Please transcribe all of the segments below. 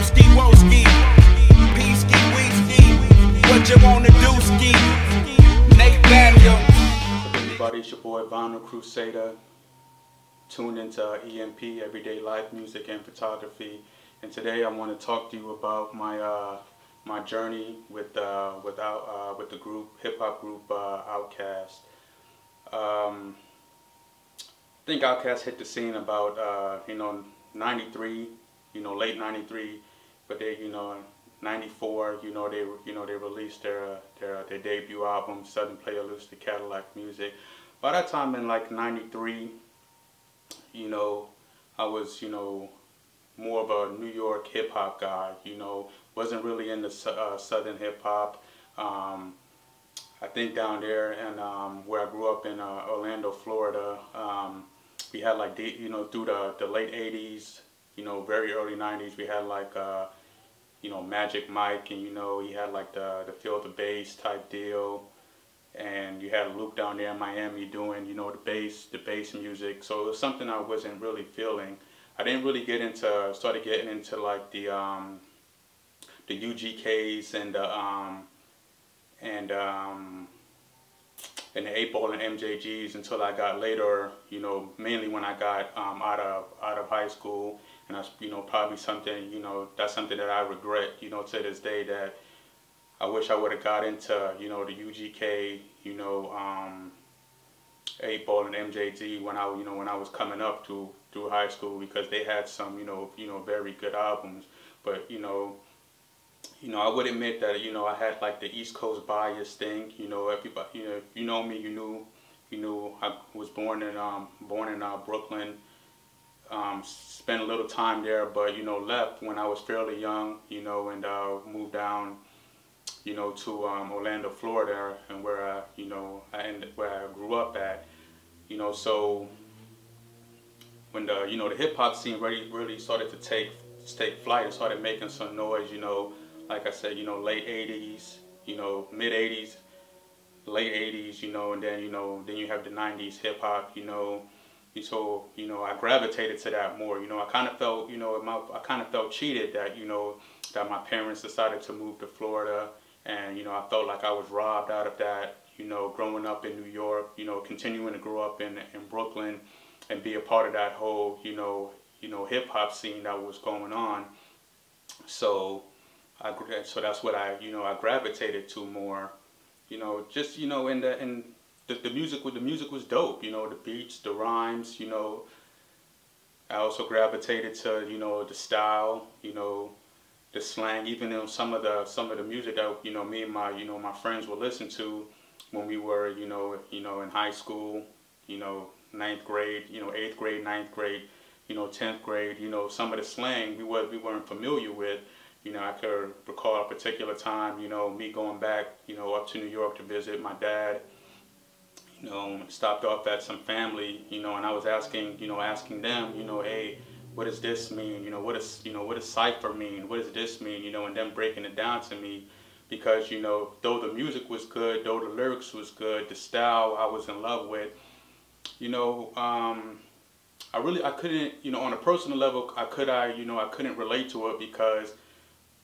broski, woski, P-ski, we-ski, what you wanna do, ski, Nate Daniel. What's up, everybody? It's your boy Vinyl Crusader. Tuned into EMP, Everyday Life, Music and Photography. And today I want to talk to you about my journey with the hip hop group Outkast. I think Outkast hit the scene about 93, late 93, but they 94, they released their debut album, Southern Playlist, Cadillac Music. By that time in like 93, I was more of a New York hip hop guy. Wasn't really into Southern hip hop. I think down there and where I grew up in Orlando, Florida, we had like through the late 80s, very early 90s, we had like Magic Mike, and he had like the Feel the Bass type deal, and you had Luke down there in Miami doing the bass music. So it was something I wasn't really feeling. I didn't really started getting into like the UGKs and the 8-Ball and MJGs until I got later, mainly when I got out of high school. And that's probably something, that's something that I regret, to this day, that I wish I would have got into the UGK, 8-Ball and MJG when I was coming up through high school, because they had some very good albums. But I would admit that I had like the East Coast bias thing. Everybody, if you know me, you knew I was born in Brooklyn. Spent a little time there, but left when I was fairly young. And moved down to Orlando, Florida, and where I grew up at. So when the hip hop scene really started to take flight, it started making some noise. Like I said, late 80s, mid 80s, late 80s, and then you have the 90s hip hop, So I gravitated to that more. I kind of felt cheated that that my parents decided to move to Florida, and I felt like I was robbed out of that. Growing up in New York, continuing to grow up in Brooklyn, and be a part of that whole hip hop scene that was going on. So that's what I gravitated to more. Just and the music was dope. The beats, the rhymes. I also gravitated to the style. The slang. Even in some of the music that me and my friends would listen to when we were in high school. 9th grade. 8th grade, 9th grade. 10th grade. Some of the slang we weren't familiar with. I could recall a particular time, me going back, up to New York to visit my dad. Stopped off at some family, and I was asking them, hey, what does this mean? What does cipher mean? What does this mean? And them breaking it down to me, because though the music was good, though the lyrics was good, the style I was in love with, I couldn't, on a personal level, I couldn't relate to it, because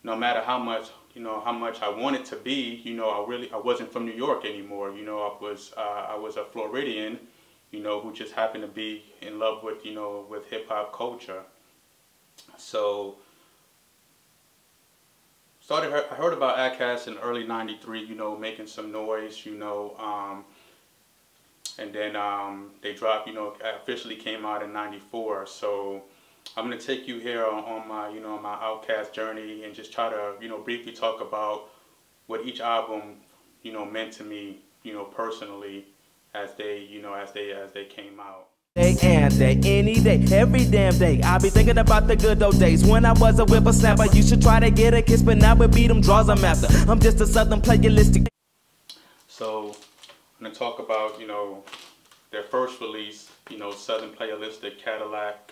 no matter how much I wanted to be, I wasn't from New York anymore. I was a Floridian, who just happened to be in love with with hip hop culture. So I heard about Outkast in early '93, making some noise, and then they dropped, officially came out in '94. So I'm going to take you here on my, my Outkast journey, and just try to, briefly talk about what each album, meant to me, personally, as they, as they came out. Day and day, any day, every damn day, I'll be thinking about the good old days when I was a whippersnapper. You should try to get a kiss, but now it beat them draws I'm after. I'm just a Southern Playlist. So I'm going to talk about, their first release, Southern Playlist, Cadillac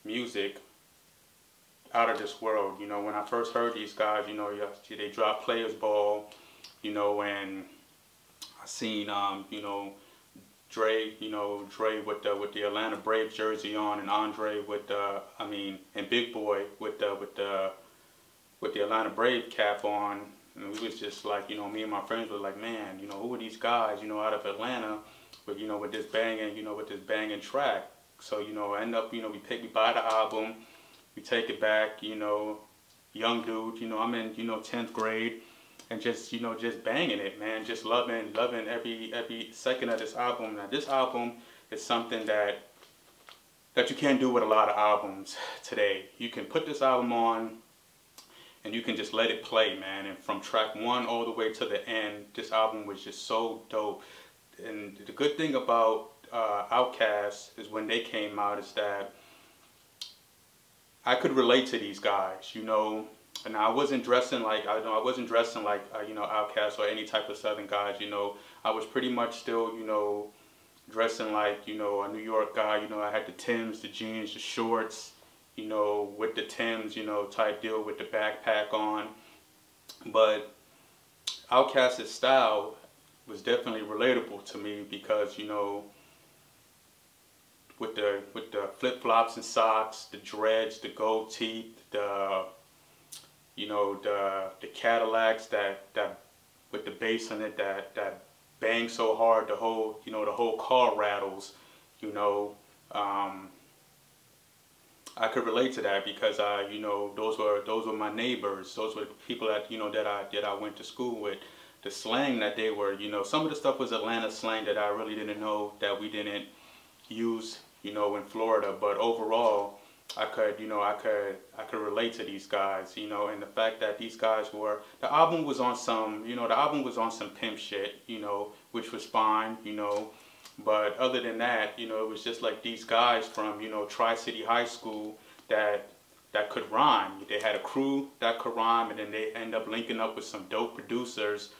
Music, out of this world. When I first heard these guys, they dropped Players Ball, and I seen Dre, you know, Dre with the Atlanta Braves jersey on, and Andre with the, and Big Boy with the Atlanta Brave cap on. And we was just like, you know, me and my friends were like, man, you know, who are these guys, you know, out of Atlanta with, you know, with this banging track. So, you know, end up, you know, we buy the album, we take it back, you know, young dude, you know, I'm in, you know, 10th grade, and just, you know, just banging it, man, just loving every second of this album. Now, this album is something that you can't do with a lot of albums today. You can put this album on, and you can just let it play, man. And from track 1 all the way to the end, this album was just so dope. And the good thing about Outkast is when they came out is that I could relate to these guys, you know. And I wasn't dressing like you know, Outkast or any type of Southern guys, you know. I was pretty much still, you know, dressing like, you know, a New York guy. You know, I had the Timbs, the jeans, the shorts, you know, with the Timbs, you know, type deal with the backpack on. But Outkast's style was definitely relatable to me because, you know, with the flip-flops and socks, the dreads, the gold teeth, you know, the Cadillacs that with the bass in it that bang so hard the whole car rattles, you know. I could relate to that because you know, those were my neighbors. Those were people that, you know, that I went to school with. The slang that they were, you know, some of the stuff was Atlanta slang that I really didn't know that we didn't use, you know, in Florida. But overall, I could relate to these guys, you know, and the fact that these guys the album was on some pimp shit, you know, which was fine, you know. But other than that, you know, it was just like these guys from, you know, Tri-City High School that could rhyme. They had a crew that could rhyme, and then they end up linking up with some dope producers,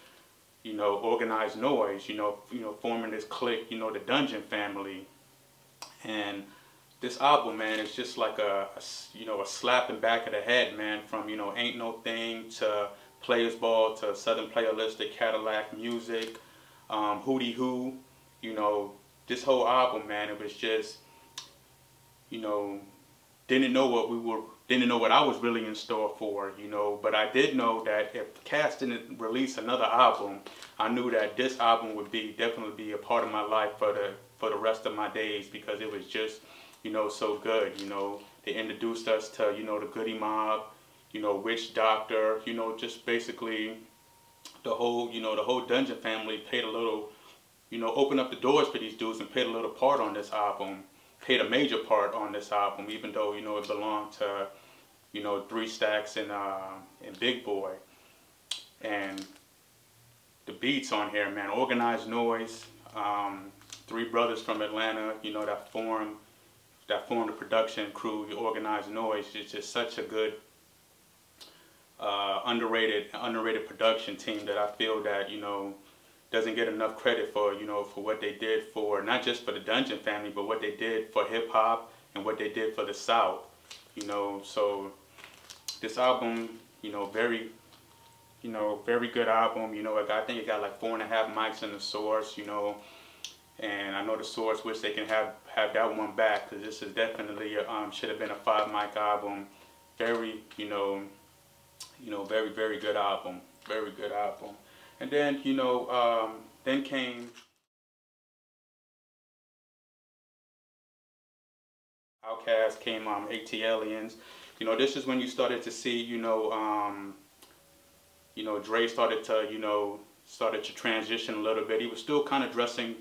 you know, Organized Noise, you know, forming this clique, you know, the Dungeon Family. And this album, man, is just like a slap in the back of the head, man, from, you know, Ain't No Thing to Players Ball to Southern Playalistic, Cadillac Music, Hootie Hoo. You know, this whole album, man, it was just, you know, didn't know what I was really in store for, you know. But I did know that if Cass didn't release another album, I knew that this album would definitely be a part of my life for the rest of my days, because it was just, you know, so good. You know, they introduced us to, you know, the Goody Mob, you know, Witch Doctor, you know, just basically the whole Dungeon Family paid a little, you know, opened up the doors for these dudes and played a little part on this album, played a major part on this album, even though, you know, it belonged to, you know, 3 Stacks and Big Boy. And the beats on here, man, Organized Noise, 3 brothers from Atlanta, you know, that formed the production crew, the Organized Noise. It's just such a good, underrated production team that I feel that, you know, doesn't get enough credit for, you know, for what they did for, not just for the Dungeon Family, but what they did for hip hop and what they did for the South, you know. So this album, you know, very good album, you know. I think it got like 4.5 mics in the Source, you know, and I know the Source wish they can have that one back, because this is definitely should have been a 5-mic album. Very, very good album, very good album. And then, you know, then came Outkast, came ATLiens. You know, this is when you started to see, you know, Dre started to transition a little bit. He was still kind of dressing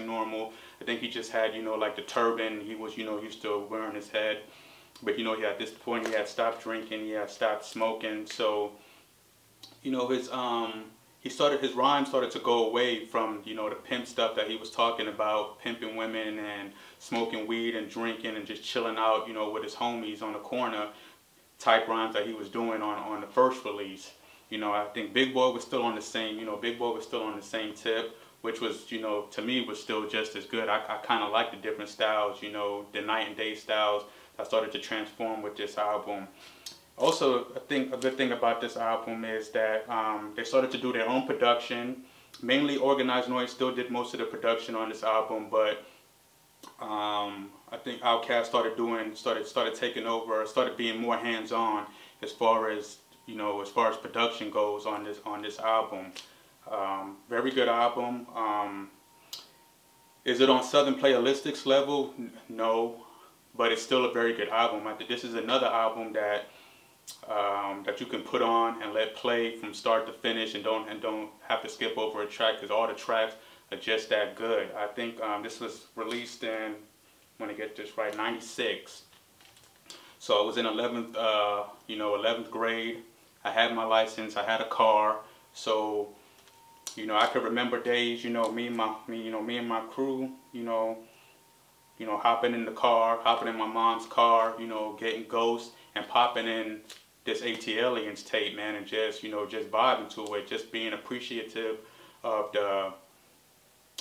normal. I think he just had, you know, like the turban he was, you know, used to wearing his head. But, you know, at this point he had stopped drinking, he had stopped smoking. So, you know, his rhymes started to go away from, you know, the pimp stuff that he was talking about, pimping women and smoking weed and drinking and just chilling out, you know, with his homies on the corner type rhymes that he was doing on the first release. You know, I think Big Boy was still on the same, tip, which was, you know, to me was still just as good. I kind of like the different styles, you know, the night and day styles that started to transform with this album. Also, I think a good thing about this album is that they started to do their own production. mainly Organized Noise still did most of the production on this album, but I think Outkast started taking over, started being more hands-on as far as production goes on this album. Very good album. Is it on Southern Playalistics level? No, but it's still a very good album. I think this is another album that you can put on and let play from start to finish, and don't have to skip over a track, because all the tracks are just that good. I think this was released in, I'm gonna get this right, '96. So I was in 11th grade. I had my license. I had a car. So I could remember days. Me and my crew. Hopping in the car, hopping in my mom's car. Getting Ghost and popping in this ATLiens tape, man, and just just vibing to it, just being appreciative of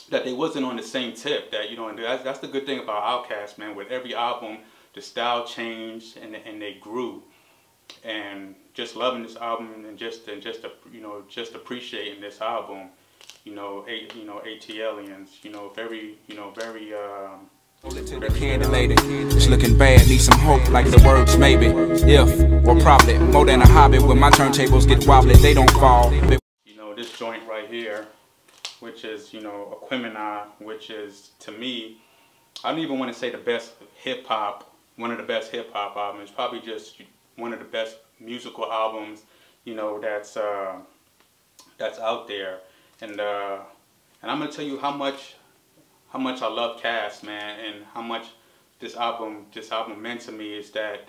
that they wasn't on the same tip. That and that's the good thing about Outkast, man. With every album, the style changed and they grew, and just loving this album and just appreciating this album. ATLiens, very To the candy lady, it's looking bad, need some hope like the words maybe, if, or probably, more than a hobby. When my turntables get wobbly, they don't fall. This joint right here, which is, Aquemini, which is, to me, I don't even want to say the best hip-hop, one of the best hip-hop albums, probably just one of the best musical albums, that's out there. And I'm going to tell you how much I love Cast, man, and how much this album meant to me is that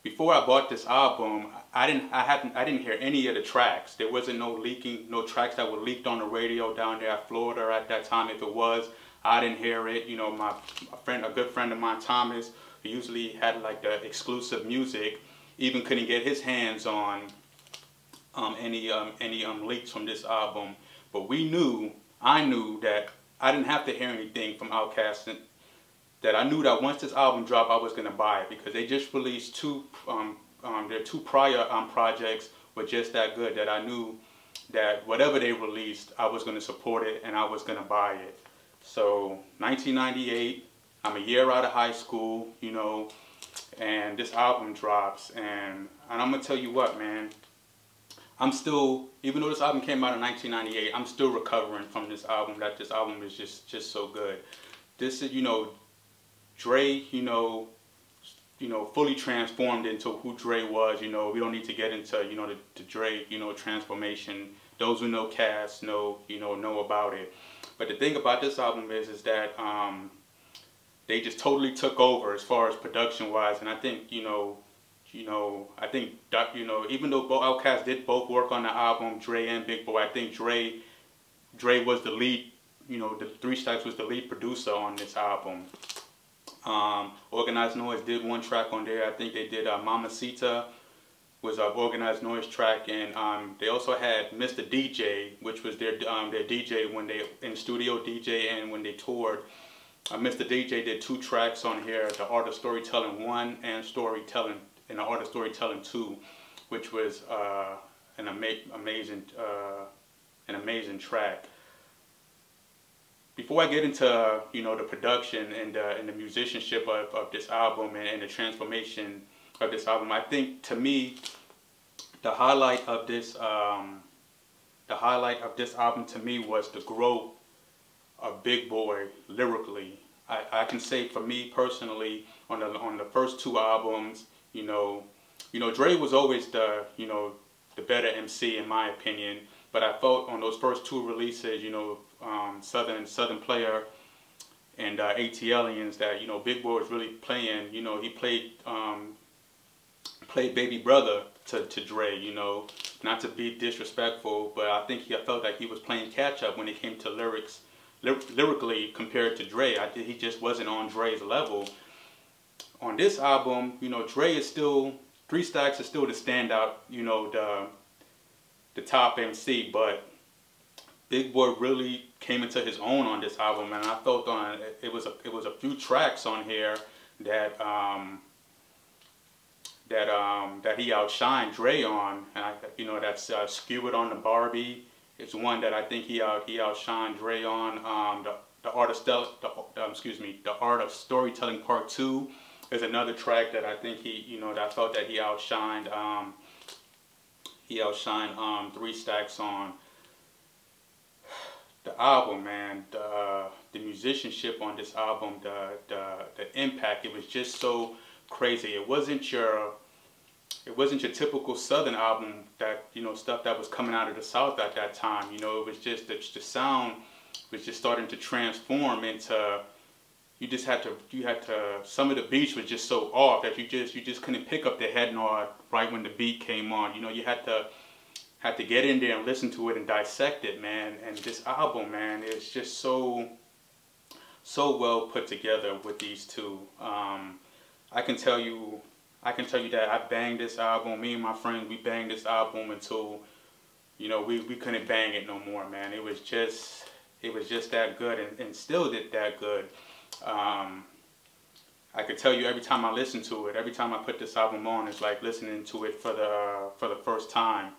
before I bought this album, I didn't hear any of the tracks. There wasn't no tracks that were leaked on the radio down there at Florida at that time. If it was, I didn't hear it. A good friend of mine, Thomas, who usually had like the exclusive music, even couldn't get his hands on any leaks from this album. But I knew that I didn't have to hear anything from Outkast, that I knew that once this album dropped, I was going to buy it, because they just released their two prior projects were just that good, that I knew that whatever they released, I was going to support it and I was going to buy it. So 1998, I'm a year out of high school, and this album drops, and I'm going to tell you what, man. I'm still, even though this album came out in 1998, I'm still recovering from this album. That this album is just so good. This is, Dre, fully transformed into who Dre was. We don't need to get into, the Dre, transformation. Those who know Cast know about it. But the thing about this album is that they just totally took over as far as production-wise, and I think, even though Outkast did both work on the album, Dre and Big Boy, I think Dre was the lead, the Three Stacks was the lead producer on this album. Organized Noise did one track on there. I think they did Mamacita was an Organized Noise track, and they also had Mr. DJ, which was their DJ when they in studio DJ and when they toured. Mr. DJ did two tracks on here, The Art of Storytelling 1 and The Art of Storytelling 2, which was an amazing track. Before I get into the production and the musicianship of this album and the transformation of this album, I think, to me, the highlight of this album to me was the growth of Big Boy lyrically. I can say, for me personally, on the first two albums, Dre was always the better MC in my opinion, but I felt on those first two releases, Southern Player and ATLiens, that Big Boy was really playing. He played baby brother to Dre. Not to be disrespectful, but I felt like he was playing catch up when it came to lyrically compared to Dre. He just wasn't on Dre's level. On this album, Dre is still, Three Stacks is still the standout, the top MC, but Big Boy really came into his own on this album, and I felt on it was a few tracks on here that he outshined Dre on, and that's Skew It on the Barbie, It's one that I think he outshined Dre on. The Art of Storytelling Part 2 is another track that I think that I felt that he outshined. He outshined 3 Stacks on. The album, man, the musicianship on this album, the impact, it was just so crazy. It wasn't your typical Southern album that, stuff that was coming out of the South at that time. It was just the sound was just starting to transform into, you had to, some of the beats was just so off that you just couldn't pick up the head nod right when the beat came on. You had to get in there and listen to it and dissect it, man. And this album, man, is just so well put together with these two. I can tell you that I banged this album. Me and my friends, we banged this album until, we couldn't bang it no more, man. It was just that good, and still that good. I could tell you every time I listen to it, every time I put this album on, it's like listening to it for the first time.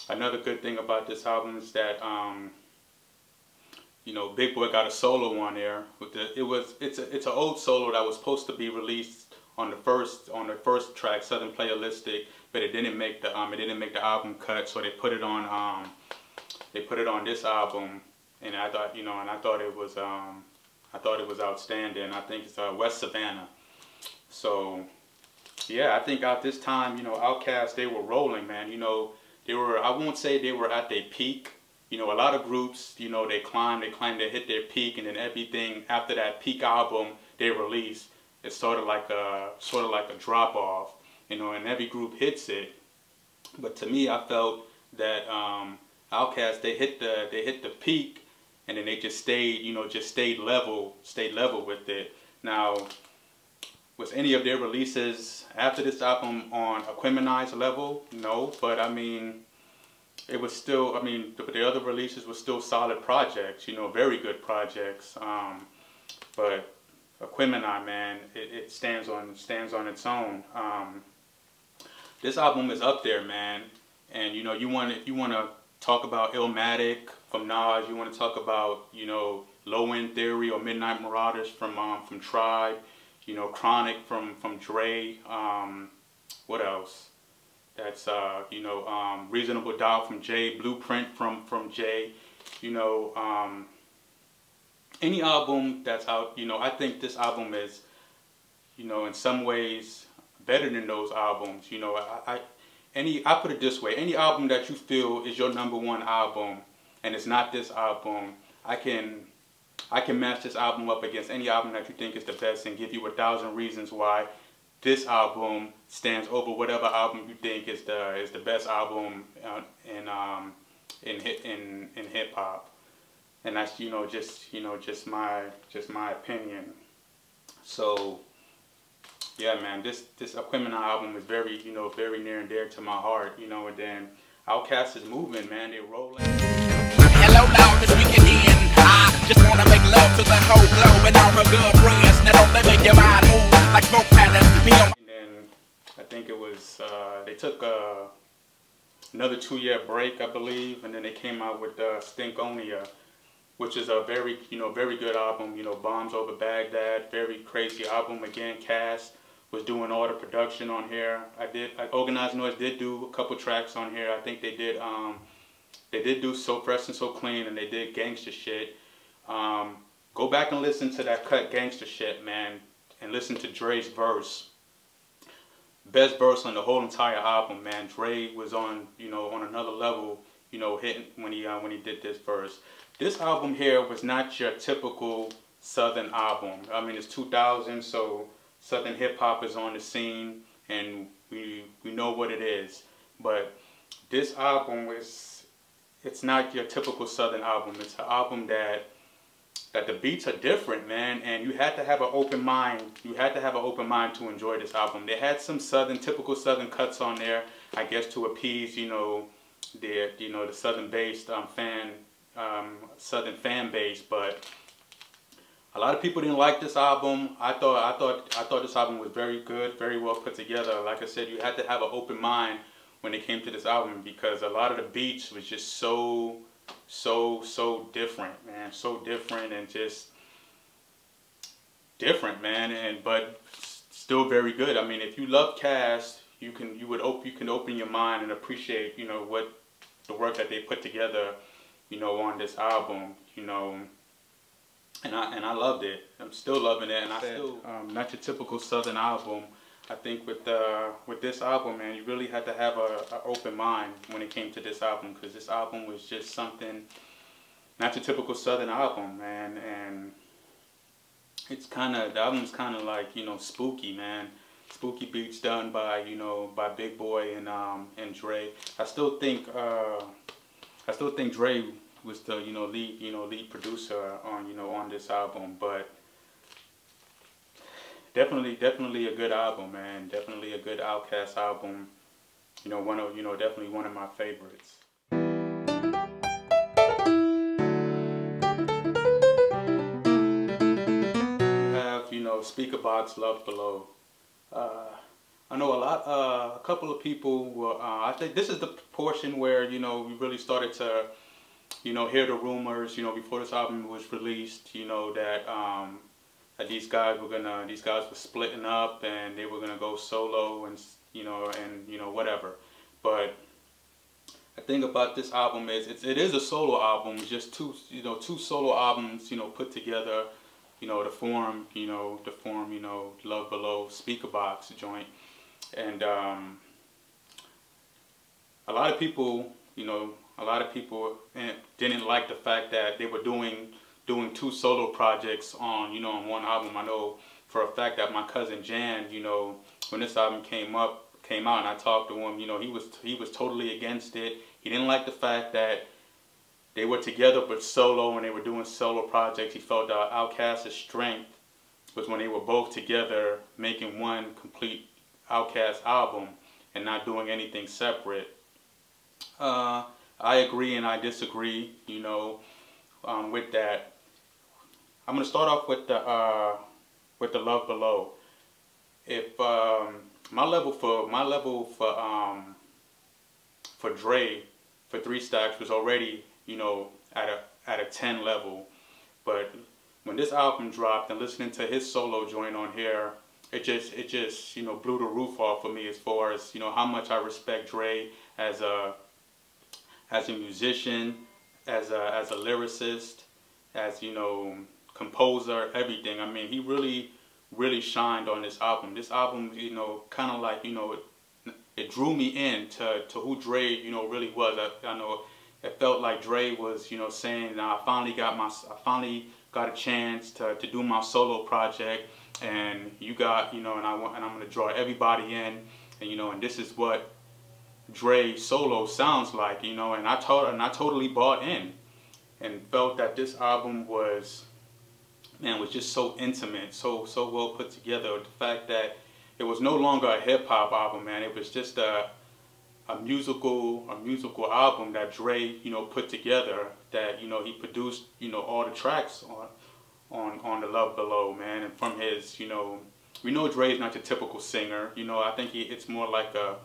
Another good thing about this album is that Big Boy got a solo on there. It's an old solo that was supposed to be released on the first track, Southern Playalistic, but it didn't make the album cut, so they put it on this album, and I thought it was outstanding. I think it's West Savannah. So yeah, I think at this time, Outkast, they were rolling, man. I won't say they were at their peak. A lot of groups, they climb to hit their peak, and then everything after that peak album they release, it's sort of like a drop off, and every group hits it. But to me, I felt that Outkast, they hit the peak, and then they just stayed level with it. Now, was any of their releases after this album on Aquemini's level? No, but I mean, it was still, the other releases were still solid projects, very good projects. But Aquemini, man, it stands on its own. This album is up there, man, and you want to talk about Illmatic from Nas, you want to talk about Low End Theory or Midnight Marauders from Tribe, Chronic from Dre. What else? That's Reasonable Doubt from Jay, Blueprint from Jay. Any album that's out, I think this album is, in some ways better than those albums. I put it this way: any album that you feel is your #1 album, and it's not this album, I can match this album up against any album that you think is the best and give you 1,000 reasons why this album stands over whatever album you think is the best album in hip hop. And that's just my opinion. So yeah, man, this Aquemini album is very very near and dear to my heart. And then Outkast is moving, man. They rolling. Hello, now this weekend in. I just wanna make love to the whole globe and all my good friends. Now don't let me get my move like smoke patterns. And then I think it was they took another 2-year break, I believe, and then they came out with Stinkonia, which is a very very good album. Bombs Over Baghdad, very crazy album. Again, Cass was doing all the production on here. Organized Noise did do a couple tracks on here. I think they did do So Fresh and So Clean, and they did Gangsta Shit. Go back and listen to that cut Gangsta Shit, man, and listen to Dre's verse. Best verse on the whole entire album, man. Dre was on on another level, hitting when he did this verse. This album here was not your typical Southern album. It's 2000, so Southern hip hop is on the scene, and we know what it is. But this album it's not your typical Southern album. It's an album that the beats are different, man, and you had to have an open mind. You had to have an open mind to enjoy this album. They had some typical Southern cuts on there, I guess, to appease the Southern-based Southern fan base. But a lot of people didn't like this album. I thought this album was very good, very well put together. Like I said, you had to have an open mind when it came to this album, because a lot of the beats was just so so different, man. So different and just different, man. But still very good. I mean, if you love Cast, you can open your mind and appreciate, you know, what the work that they put together, you know, on this album, you know. And I loved it. I'm still loving it, and I still not your typical Southern album. I think with this album, man, you really had to have an open mind when it came to this album, because this album was just something, not your typical Southern album, man. And it's the album's kind of like, you know, spooky, man. Spooky beats done by, you know, by Big Boy and Dre. I still think Dre was the, you know, lead producer on, you know, on this album, but definitely a good album, man. Definitely a good Outkast album. You know, definitely one of my favorites. You have, you know, Speaker Box, Love Below. I know a couple of people were, I think this is the portion where, you know, we really started to, you know, hear the rumors, you know, before this album was released, you know, that that these guys were splitting up and they were gonna go solo and you know whatever. But the thing about this album is it is a solo album, just two solo albums, you know, put together, you know, to form Love Below, Speaker Box joint. And a lot of people didn't like the fact that they were doing two solo projects on one album. I know for a fact that my cousin Jan, you know, when this album came out and I talked to him, you know, he was totally against it. He didn't like the fact that they were together but solo and they were doing solo projects. He felt that Outkast's strength was when they were both together making one complete Outkast album and not doing anything separate. I agree and I disagree, you know, with that. I'm gonna start off with the Love Below. If my level for Dre for 3 Stacks was already, you know, at a 10 level, but when this album dropped and listening to his solo joint on here, it just you know blew the roof off for me as far as, you know, how much I respect Dre as a musician, as a lyricist, as, you know, composer, everything. I mean, he really shined on this album. This album, you know, kind of like, you know, it drew me in to who Dre, you know, really was. I know it felt like Dre was, you know, saying, I finally got a chance to do my solo project, and you got, you know, and I'm gonna draw everybody in, and, you know, and this is what Dre solo sounds like, you know, and I totally bought in and felt that this album was just so intimate, so well put together. The fact that it was no longer a hip hop album, man. It was just a musical album that Dre, you know, put together. That, you know, he produced, you know, all the tracks on the Love Below, man. And from his, you know, we know Dre's not your typical singer. You know, I think it's more like a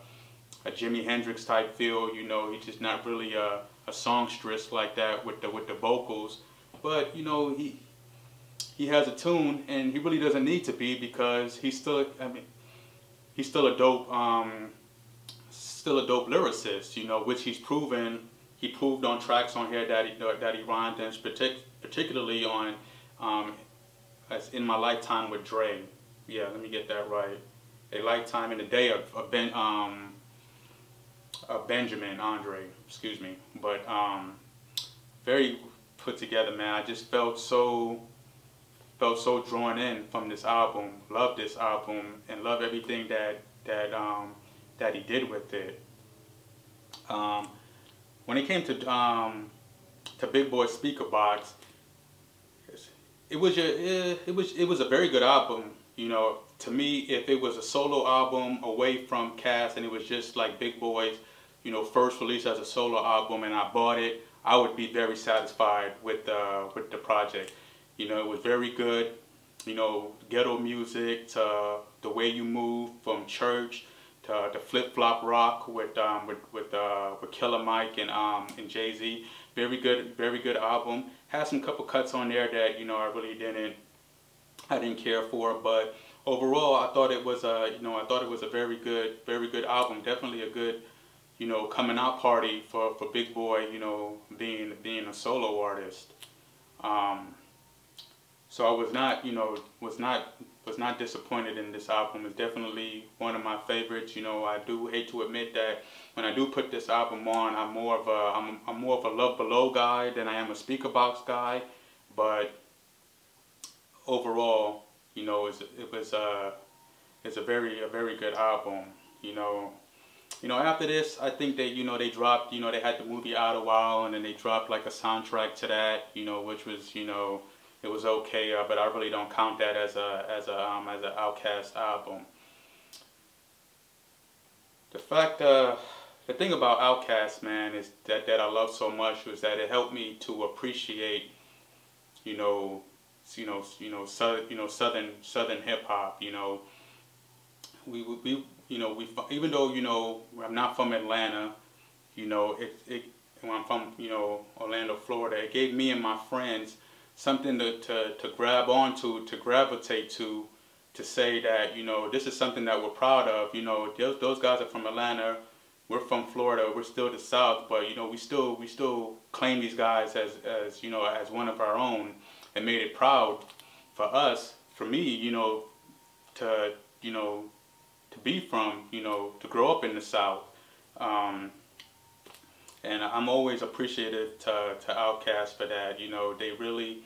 Jimi Hendrix type feel. You know, he's just not really a songstress like that with the vocals. But, you know, he has a tune, and he really doesn't need to be, because he's still a dope lyricist, you know, which he's proven. He proved on tracks on here that he rhymed, and particularly on as In My Lifetime with Dre. Yeah, let me get that right. A Lifetime in the Day of Benjamin Andre, excuse me. But very put together, man. I just felt so drawn in from this album. Love this album and love everything that he did with it. When it came to Big Boy Speaker Box, it was a very good album. You know, to me, if it was a solo album away from Cast and it was just like Big Boy's, you know, first release as a solo album, and I bought it, I would be very satisfied with the project. You know, it was very good. You know, ghetto music to The Way You Move from Church to the Flip Flop Rock with Killer Mike and Jay-Z. very good album. Had some couple cuts on there that, you know, I really I didn't care for, but overall I thought it was a, you know, I thought it was a very good album. Definitely a good, you know, coming out party for Big Boy, you know, being a solo artist. So I was not, you know, was not disappointed in this album. It's definitely one of my favorites. You know, I do hate to admit that when I do put this album on, I'm more of a Love Below guy than I am a Speaker Box guy. But overall, you know, it's a very good album. You know, after this, I think they, you know, they dropped, you know, they had the movie Out a While, and then they dropped like a soundtrack to that, you know, which was, you know, it was okay, but I really don't count that as an Outkast album. The thing about Outkast, man, is that I love so much was that it helped me to appreciate, Southern hip hop. You know, even though, you know, I'm not from Atlanta, you know, when I'm from, you know, Orlando, Florida, it gave me and my friends something to grab onto, to gravitate to say that, you know, this is something that we're proud of. You know, those guys are from Atlanta, we're from Florida, we're still the South, but, you know, we still claim these guys as you know, as one of our own, and made it proud for us, for me, you know, to be from, you know, to grow up in the South. And I'm always appreciative to Outkast for that. You know, they really,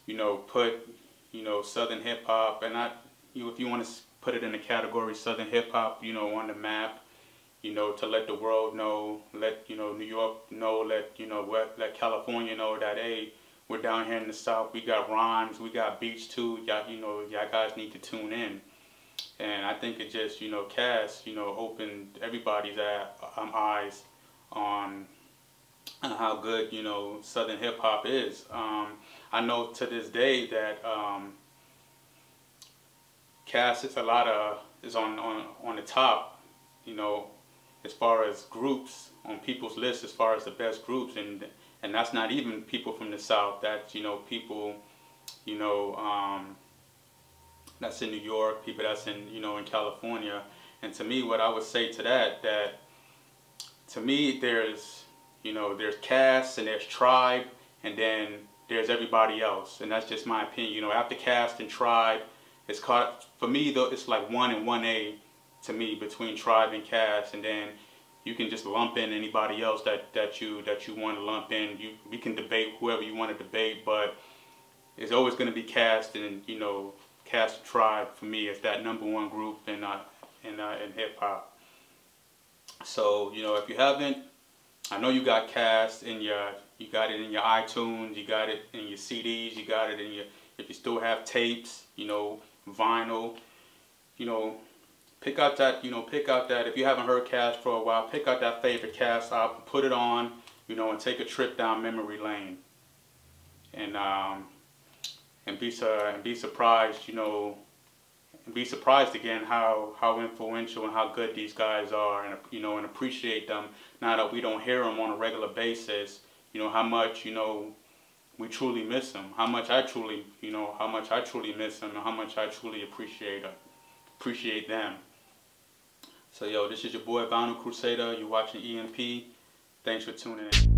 you know, put, you know, Southern hip hop, and if you want to put it in the category Southern hip hop, you know, on the map, you know, to let the world know, let, you know, New York know, let California know that, hey, we're down here in the South, we got rhymes, we got beats too, y'all, you know, y'all guys need to tune in. And I think it just, you know, Cast, you know, opened everybody's eyes on how good, you know, Southern hip hop is. I know to this day that Cast is on the top, you know, as far as groups on people's lists, as far as the best groups, and that's not even people from the South. That's, you know, people, you know, that's in New York, people that's in, you know, in California. And to me, what I would say to that to me, there's, you know, there's Cast and there's Tribe, and then there's everybody else. And that's just my opinion. You know, after Cast and Tribe, it's called, for me though, it's like 1 and 1A to me, between Tribe and Cast, and then you can just lump in anybody else that you want to lump in. We can debate whoever you want to debate, but it's always going to be Cast, and, you know, Cast and Tribe for me is that #1 group in hip hop. So, you know, if you haven't, I know you got Cast in you got it in your iTunes, you got it in your CDs, you got it in your, if you still have tapes, you know, vinyl, you know, pick out that, if you haven't heard Cast for a while, pick out that favorite Cast album, put it on, you know, and take a trip down memory lane, and be surprised, you know, and be surprised again how influential and how good these guys are, and, you know, and appreciate them now that we don't hear them on a regular basis. You know, how much, you know, we truly miss them, how much I truly miss them, and how much I truly appreciate them. So, yo, this is your boy Vinyl Crusader. You're watching EMP. Thanks for tuning in.